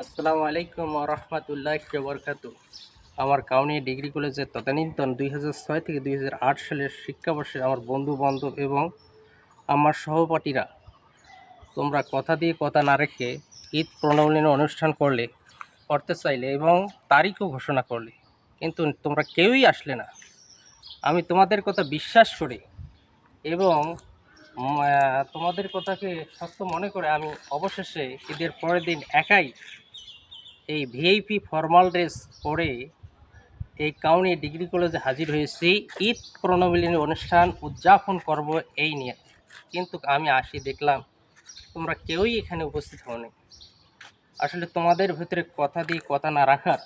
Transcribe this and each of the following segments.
আসসালামু আলাইকুম রহমতুল্লাহ বরকাতু। আমার কাউনিয়া ডিগ্রি কলেজের তদানীন্তন 2006 থেকে 2008 সালের শিক্ষাবর্ষে আমার বন্ধু বান্ধব এবং আমার সহপাঠীরা তোমরা কথা দিয়ে কথা না রেখে ঈদ প্রণবলীন অনুষ্ঠান করতে চাইলে এবং তারিখও ঘোষণা করলে, কিন্তু তোমরা কেউই আসলে না। আমি তোমাদের কথা বিশ্বাস করি এবং তোমাদের কথাকে সত্য মনে করে আমি অবশেষে ঈদের পরের দিন একাই এই ভিআইপি ফর্মাল ড্রেস পরে এই কাউনিয়া ডিগ্রি কলেজে হাজির হয়েছি ঈদ প্রণবলীন অনুষ্ঠান উদযাপন করব এই নিয়ে। কিন্তু আমি আসি দেখলাম তোমরা কেউই এখানে উপস্থিত হওনি। আসলে তোমাদের ভিতরে কথা দিয়ে কথা না রাখার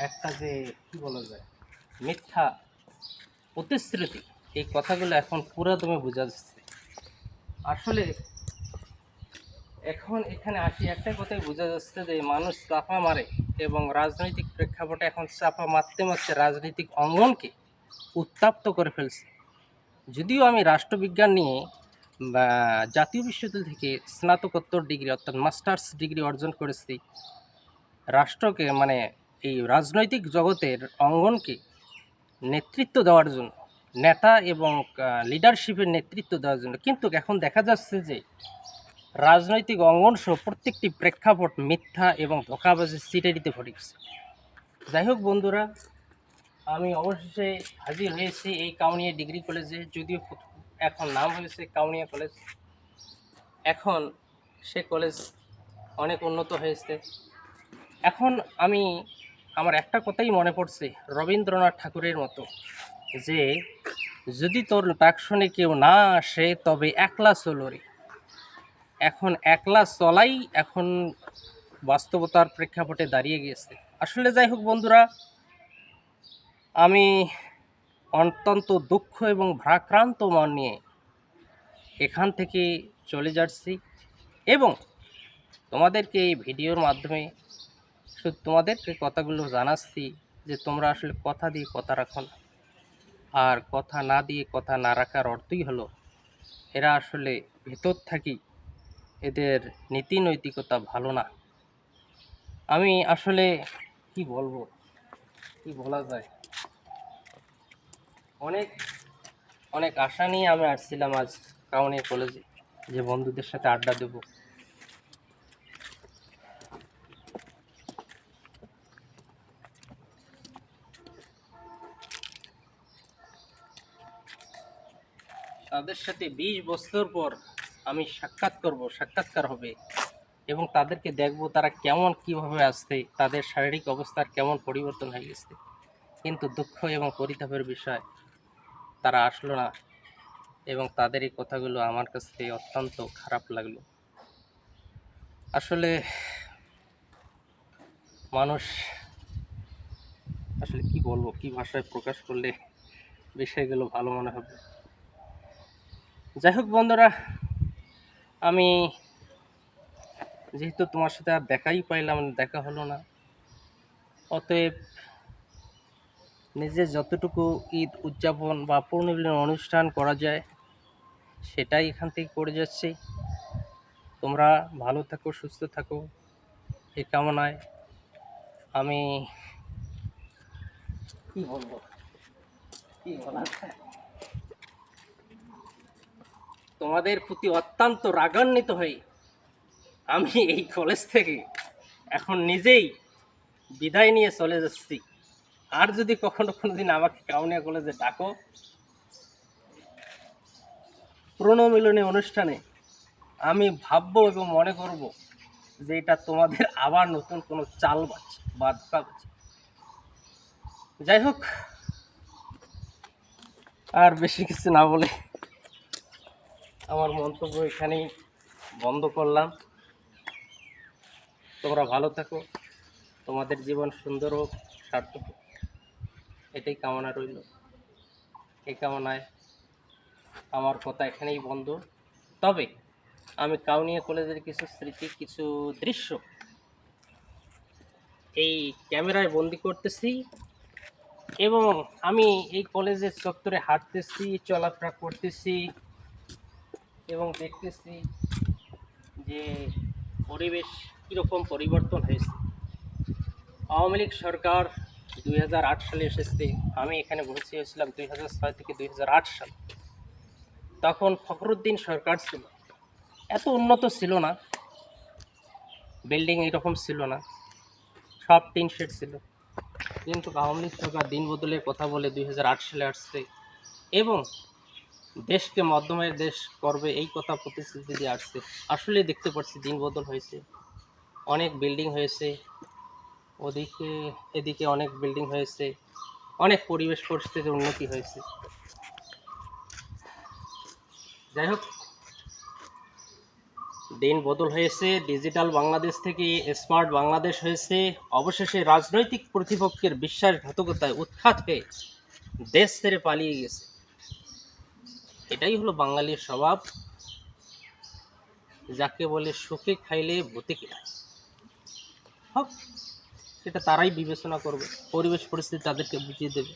একটা যে কী বলা যায় মিথ্যা প্রতিশ্রুতি, এই কথাগুলো এখন পুরো দমে বোঝা যাচ্ছে। আসলে এখন এখানে আসি একটা কথাই বোঝা যাচ্ছে যে মানুষ চাপা মারে এবং রাজনৈতিক প্রেক্ষাপটে এখন চাপা মারতে মারতে রাজনৈতিক অঙ্গনকে উত্তপ্ত করে ফেলছে। যদিও আমি রাষ্ট্রবিজ্ঞান নিয়ে বা জাতীয় বিশ্ববিদ্যালয় থেকে স্নাতকোত্তর ডিগ্রি অর্থাৎ মাস্টার্স ডিগ্রি অর্জন করেছি, রাষ্ট্রকে মানে এই রাজনৈতিক জগতের অঙ্গনকে নেতৃত্ব দেওয়ার জন্য, নেতা এবং লিডারশিপের নেতৃত্ব দেওয়ার জন্য, কিন্তু এখন দেখা যাচ্ছে যে রাজনৈতিক অঙ্গন সহ প্রত্যেকটি প্রেক্ষাপট মিথ্যা এবং ধোঁকাবাজি সিটারিতে ভরে গেছে। যাই হোক বন্ধুরা, আমি অবশেষে হাজির হয়েছি এই কাউনিয়া ডিগ্রি কলেজে। যদিও এখন নাম হয়েছে কাউনিয়া কলেজ, এখন সে কলেজ অনেক উন্নত হয়েছে। এখন আমার একটা কথাই মনে পড়ছে রবীন্দ্রনাথ ঠাকুরের মতো, যে যদি তোর ডাক শুনে কেউ না আসে তবে একলা চলো রে। এখন একলা চলাই এখন বাস্তবতার প্রেক্ষাপটে দাঁড়িয়ে গিয়েছে। আসলে যাই হোক বন্ধুরা, আমি অত্যন্ত দুঃখ এবং ভারাক্রান্ত মন নিয়ে এখান থেকে চলে যাচ্ছি এবং তোমাদেরকে এই ভিডিওর মাধ্যমে শুধু তোমাদেরকে কথাগুলো জানাচ্ছি যে তোমরা আসলে কথা দিয়ে কথা রাখো না। আর কথা না দিয়ে কথা না রাখার অর্থই হলো এরা আসলে ভেতর থাকি এদের নীতি নৈতিকতা ভালো না। আমি আসলে কি বলবো, কি বলা যায়, অনেক অনেক আশা নিয়ে আমি আসছিলাম আজ কাউনিয়া কলেজে, যে বন্ধুদের সাথে আড্ডা দেব। তাদের সাথে 20 বছর পর আমি সাক্ষাৎকার হবে এবং তাদেরকে দেখব তারা কেমন কিভাবে আসছে, তাদের শারীরিক অবস্থার কেমন পরিবর্তন হয়ে গেছে। কিন্তু দুঃখ এবং পরিতাপের বিষয়, তারা আসলো না এবং তাদের এই কথাগুলো আমার কাছে অত্যন্ত খারাপ লাগলো। আসলে মানুষ আসলে কি বলবো, কি ভাষায় প্রকাশ করলে বিষয়গুলো ভালো মনে হবে। যাই হোক বন্ধুরা, আমি যেহেতু তোমার সাথে আর দেখা হলো না, অতএব নিজের যতটুকু ঈদ উদযাপন বা পূর্ণমিলন অনুষ্ঠান করা যায় সেটাই এখান থেকে করে যাচ্ছি। তোমরা ভালো থাকো, সুস্থ থাকো, এই কামনায় আমি কি বলবো, কি বলা যায়, তোমাদের প্রতি অত্যন্ত রাগান্বিত হই আমি এই কলেজ থেকে এখন নিজেই বিদায় নিয়ে চলে যাচ্ছি। আর যদি কখনো কোনোদিন আমাকে কাউনিয়া কলেজে ডাকো পুনর্মিলনী অনুষ্ঠানে, আমি ভাববো এবং মনে করব যে এটা তোমাদের আবার নতুন কোনো চাল বাজছে বা ধোঁকা বাজছে। যাই হোক, আর বেশি কিছু না বলে আমার মন্তব্য এখানেই বন্ধ করলাম। তোমরা ভালো থাকো, তোমাদের জীবন সুন্দর হোক, সার্থক হোক, এটাই কামনা রইল। এই কামনায় আমার কথা এখানেই বন্ধ। তবে আমি কাউনিয়া কলেজের কিছু স্মৃতি, কিছু দৃশ্য এই ক্যামেরায় বন্দি করতেছি এবং আমি এই কলেজের চত্বরে হাঁটতেছি, চলাফেরা করতেছি এবং দেখতেছি যে পরিবেশ কীরকম পরিবর্তন হয়েছে। আওয়ামী লীগ সরকার 2008 সালে এসেছে, আমি এখানে ভর্তি হয়েছিলাম 2006 থেকে 2008 সাল। তখন ফখরুদ্দিন সরকার ছিল, এত উন্নত ছিল না, বিল্ডিং এরকম ছিল না, সব টিন শেড ছিল। কিন্তু আওয়ামী লীগ সরকার দিন বদলের কথা বলে 2008 সালে আসছে এবং দেশকে মধ্যমের দেশ করবে এই কথা প্রতিশ্রুতি দিয়ে আসছে। আসলে দেখতে পাচ্ছি দিন বদল হয়েছে, অনেক বিল্ডিং হয়েছে, ওদিকে এদিকে অনেক বিল্ডিং হয়েছে, অনেক পরিবেশ পরিস্থিতির উন্নতি হয়েছে। যাই হোক, দিন বদল হয়েছে, ডিজিটাল বাংলাদেশ থেকে স্মার্ট বাংলাদেশ হয়েছে। অবশেষে রাজনৈতিক প্রতিপক্ষের বিশ্বাসঘাতকতায় উৎখাত হয়ে দেশ ছেড়ে পালিয়ে গেছে। এটাই হলো বাঙালির স্বভাব, যাকে বলে সুখে খাইলে ভূতে কিনায়। হোক, সেটা তারাই বিবেচনা করবে, পরিবেশ পরিস্থিতি তাদেরকে বুঝিয়ে দেবে।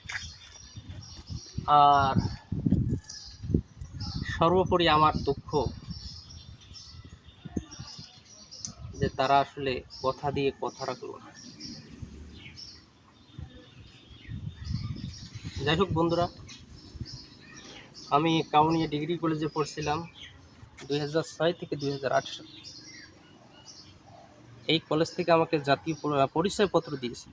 আর সর্বোপরি আমার দুঃখ যে তারা আসলে কথা দিয়ে কথা রাখলো না। যাই হোক বন্ধুরা, আমি কাউনিয়া ডিগ্রি কলেজে পড়ছিলাম 2006 থেকে 2008 সাল। এই কলেজ থেকে আমাকে জাতীয় পরিচয়পত্র দিয়েছিল।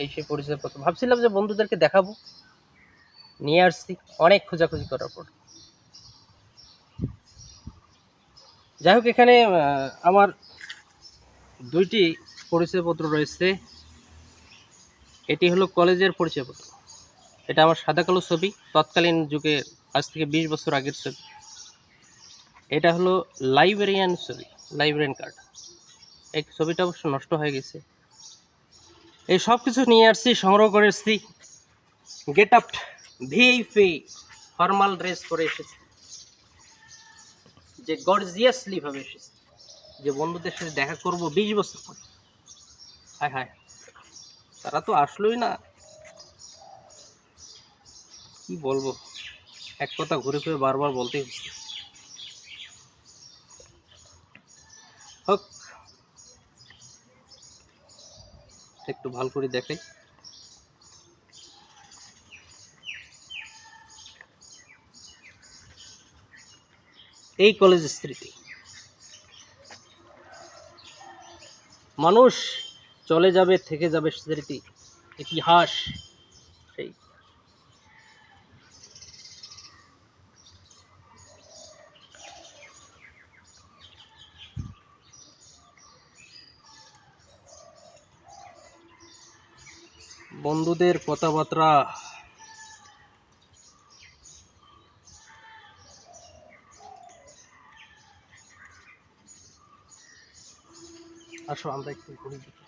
এই সেই পরিচয়পত্র ভাবছিলাম যে বন্ধুদেরকে দেখাবো, নিয়ে আসছি অনেক খোঁজাখুঁজি করার পর। যাই হোক, এখানে আমার দুইটি পরিচয়পত্র রয়েছে। এটি হলো কলেজের পরিচয়পত্র, এটা আমার সাদা কালো ছবি, তৎকালীন যুগে, আজ থেকে 20 বছর আগের ছবি। এটা হলো লাইব্রেরিয়ান ছবি, লাইব্রেরিয়ান কার্ড। এই ছবিটা অবশ্য নষ্ট হয়ে গেছে। এই সব কিছু নিয়ে আসছি, সংগ্রহ করে এসেছি। Get up VIP formal dress পরে এসেছি, যে গর্জিয়াসলি ভাবে এসেছি, যে বন্ধুদের সাথে দেখা করব 20 বছর পরে। হায় হায়, তারা তো আসলোই না, কি বলবো, এক কথা ঘুরে ফিরে বারবার বলতেই হচ্ছে। হোক, একটু ভালো করে দেখাই। এই কলেজের স্মৃতি, মানুষ চলে যাবে, থেকে যাবে স্মৃতি, ইতিহাস সেই। বন্ধুদের কথাবার্তা, আসো আমরা একটু ঘুরে দেখি,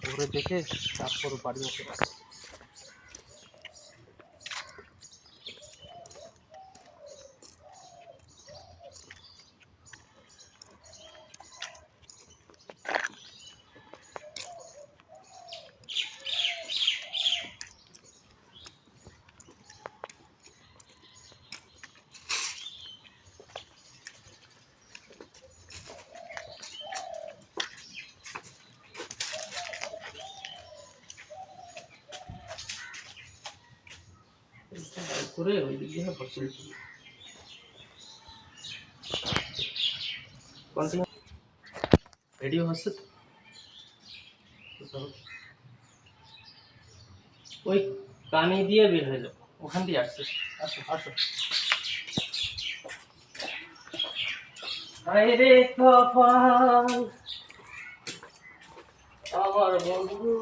ঘুরে দেখে তারপর বাড়ি মুখে আসি। ঘুরে ওই দিক দিয়ে বসে রেডি হচ্ছে তো, ওই কানে দিয়ে বের হয়ে যাবো, ওখান দিয়ে আসছে। আসো আসো। হায় রে কপাল আমার বন্ধু,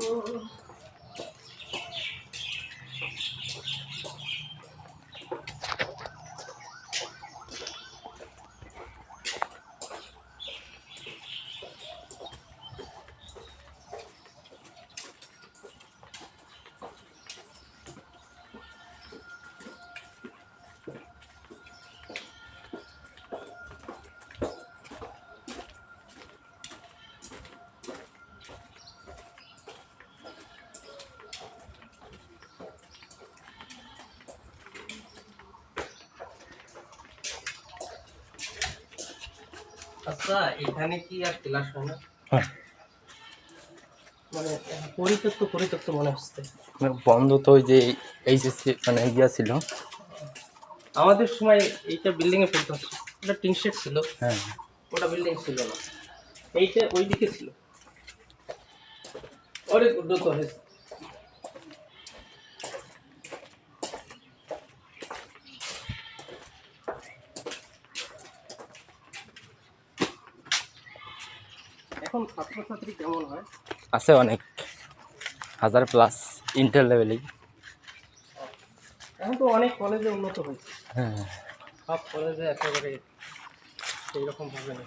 আচ্ছা, এখানে কি আর ক্লাস হয় না? হ্যাঁ, মানে পরিত্যক্ত পরিত্যক্ত মনে হচ্ছে। বন্ধ তো ওই যে এইচএসসি মানে ইয়া ছিল। আমাদের সময় এইটা বিল্ডিং এ পড়তে হচ্ছে, ওটা টিন শেড ছিল, হ্যাঁ, ওটা বিল্ডিং ছিল না, এইটা ওইদিকে ছিল। অনেক উন্নত হয়েছে। এখন ছাত্রছাত্রী কেমন হয়? আছে অনেক, 1000+ ইন্টার লেভেলেই। এখন তো অনেক কলেজে উন্নত হয়েছে, হ্যাঁ, সব কলেজে একেবারে সেই রকম ভাবে না।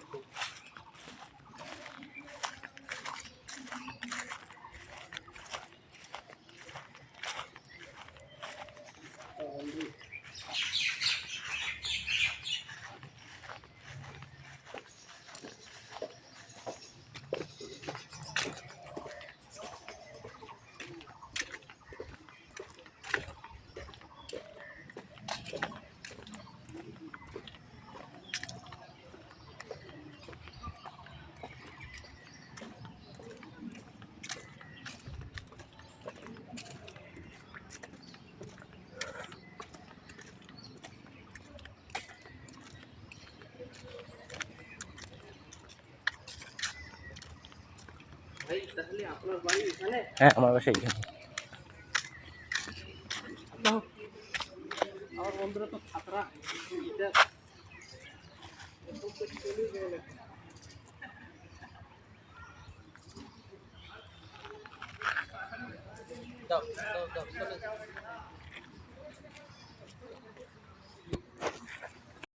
ভাই তাহলে আপনার বাড়ি এখানে? হ্যাঁ, আমার বাসা এইখানে। আমার বন্ধুরা তো ছাত্রা, এটা